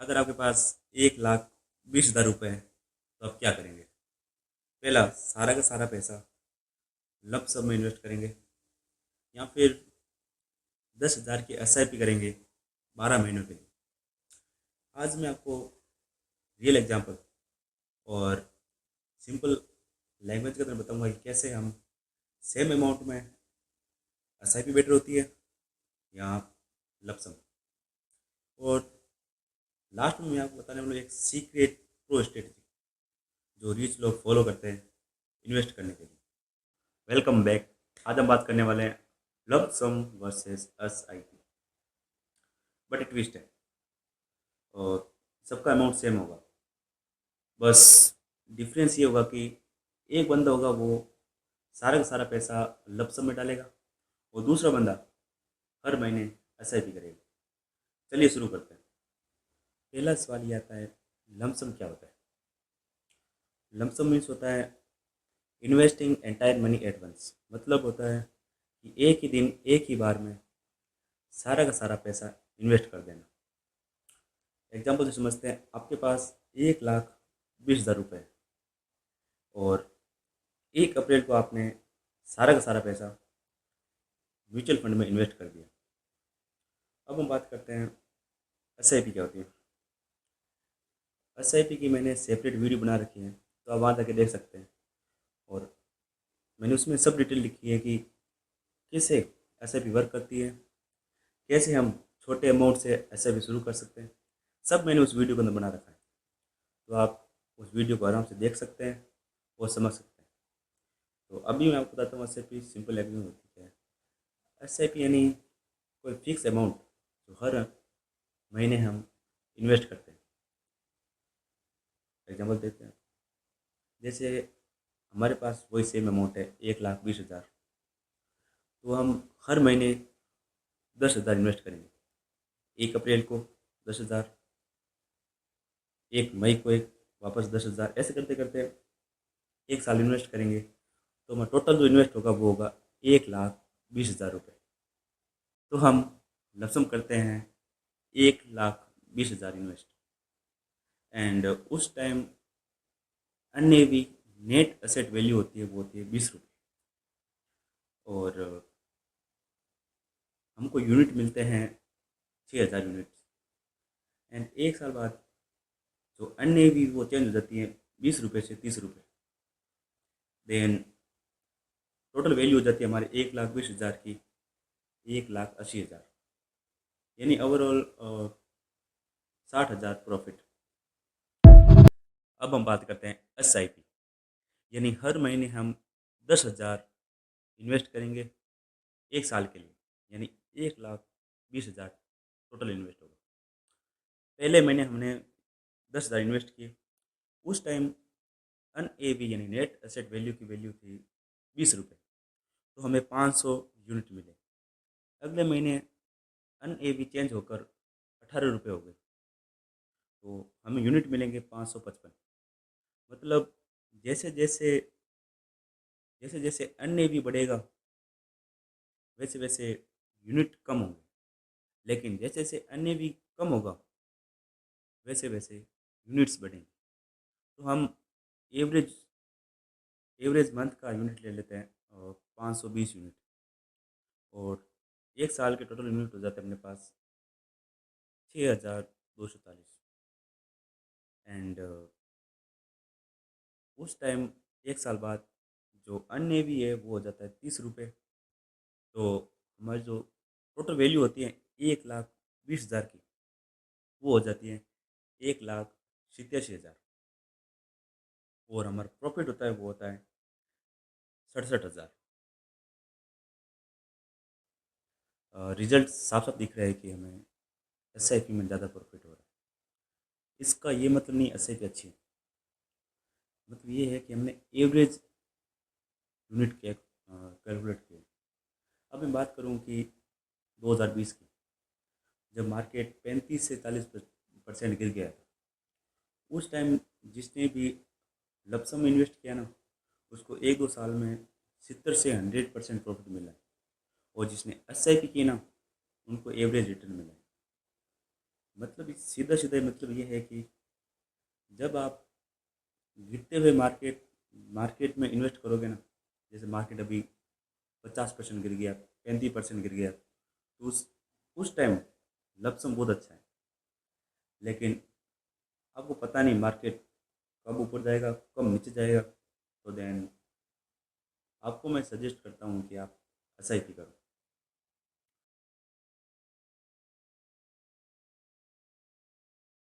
अगर आपके पास 1,20,000 रुपये है तो आप क्या करेंगे? पहला, सारा का सारा पैसा लंप सम में इन्वेस्ट करेंगे या फिर 10,000 की SIP करेंगे 12 महीनों के लिए। आज मैं आपको रियल एग्जांपल और सिंपल लैंग्वेज के अंदर बताऊंगा कि कैसे हम सेम अमाउंट में SIP बेटर होती है या लंप सम। और लास्ट में मैं आपको बताने वाला हूँ एक सीक्रेट प्रो स्ट्रेटजी जो रिच लोग फॉलो करते हैं इन्वेस्ट करने के लिए। Welcome back. आज हम बात करने वाले हैं lump sum versus SIP, but एक ट्विस्ट है और सबका अमाउंट सेम होगा। बस डिफरेंस ये होगा कि एक बंदा होगा वो सारा का सारा पैसा लंप सम में डालेगा और दूसरा बंदा हर महीने SIP करेगा। चलिए शुरू करते हैं। पहला सवाल ये आता है, लंप सम क्या होता है? लंप सम मीन्स होता है investing entire money at once. मतलब होता है कि एक ही दिन एक ही बार में सारा का सारा पैसा इन्वेस्ट कर देना। एग्जाम्पल से समझते हैं, आपके पास 1,20,000 रुपये है और 1 अप्रैल को आपने सारा का सारा पैसा म्यूचुअल फंड में इन्वेस्ट कर दिया। अब हम बात करते हैं SIP क्या होती है। SIP की मैंने सेपरेट वीडियो बना रखी है, तो आप वहाँ जाके देख सकते हैं। और मैंने उसमें सब डिटेल लिखी है कि कैसे SIP वर्क करती है, कैसे हम छोटे अमाउंट से SIP शुरू कर सकते हैं। सब मैंने उस वीडियो के अंदर बना रखा है, तो आप उस वीडियो को आराम से देख सकते हैं और समझ सकते हैं। तो अभी मैं आपको बताता हूँ SIP सिंपल एग्जाम होती है। SIP यानी कोई फिक्स अमाउंट जो हर महीने हम इन्वेस्ट करते हैं। एग्जाम्पल देते हैं, जैसे हमारे पास वही सेम अमाउंट है 1,20,000, तो हम हर महीने 10,000 इन्वेस्ट करेंगे। 1 अप्रैल को 10,000, 1 मई को एक वापस 10,000, ऐसे करते करते 1 साल इन्वेस्ट करेंगे तो हमारा टोटल जो इन्वेस्ट होगा वो होगा 1,20,000 रुपये। तो हम लमसम करते हैं 1,20,000 इन्वेस्ट, एंड उस time NAV net asset value होती है वो होती है 20 रुपये। और हमको यूनिट मिलते हैं 6,000 यूनिट। एंड 1 साल बाद जो NAV वो चेंज हो जाती है 20 रुपये से 30 रुपये। देन टोटल वैल्यू हो जाती है हमारे 1,20,000 की 1,80,000, यानी ओवरऑल 60,000 प्रॉफिट। अब हम बात करते हैं SIP, यानी हर महीने हम 10,000 इन्वेस्ट करेंगे 1 साल के लिए, यानी 1,20,000 टोटल इन्वेस्ट होगा। पहले महीने हमने 10,000 इन्वेस्ट किए, उस टाइम NAV यानी नेट एसेट वैल्यू की वैल्यू थी 20 रुपये, तो हमें 500 यूनिट मिले। अगले महीने NAV चेंज होकर 18 रुपये हो गए, तो हमें यूनिट मिलेंगे 555। मतलब जैसे जैसे जैसे जैसे NAV बढ़ेगा वैसे वैसे यूनिट कम होंगे, लेकिन जैसे जैसे NAV कम होगा वैसे वैसे यूनिट्स बढ़ेंगे। तो हम एवरेज एवरेज मंथ का यूनिट ले लेते हैं 520 यूनिट, और 1 साल के टोटल यूनिट हो जाते हैं अपने पास 6,240। एंड उस टाइम 1 साल बाद जो NAV है वो हो जाता है 30 रुपये। तो हमारी जो टोटल वैल्यू होती है 1,20,000 की, वो हो जाती है 1,87,000, और हमारा प्रॉफिट होता है वो होता है 67,000। रिजल्ट साफ साफ दिख रहा है कि हमें SIP में ज़्यादा प्रॉफिट हो रहा है। इसका ये मतलब नहीं SIP अच्छी है, मतलब ये है कि हमने एवरेज यूनिट के कैलकुलेट किया। अब मैं बात करूँ कि 2020 की, जब मार्केट 35 से 40% गिर गया था, उस टाइम जिसने भी लमसम में इन्वेस्ट किया ना, उसको 1-2 साल में 70 से 100% प्रॉफिट मिला है, और जिसने SIP की ना उनको एवरेज रिटर्न मिला है। मतलब सीधा सीधा मतलब ये है कि जब आप गिरते हुए मार्केट में इन्वेस्ट करोगे ना, जैसे मार्केट अभी 50% गिर गया, 35% गिर गया, तो उस टाइम लमसम बहुत अच्छा है। लेकिन आपको पता नहीं मार्केट कब ऊपर जाएगा, कब नीचे जाएगा, तो देन आपको मैं सजेस्ट करता हूँ कि आप एसआईपी करो।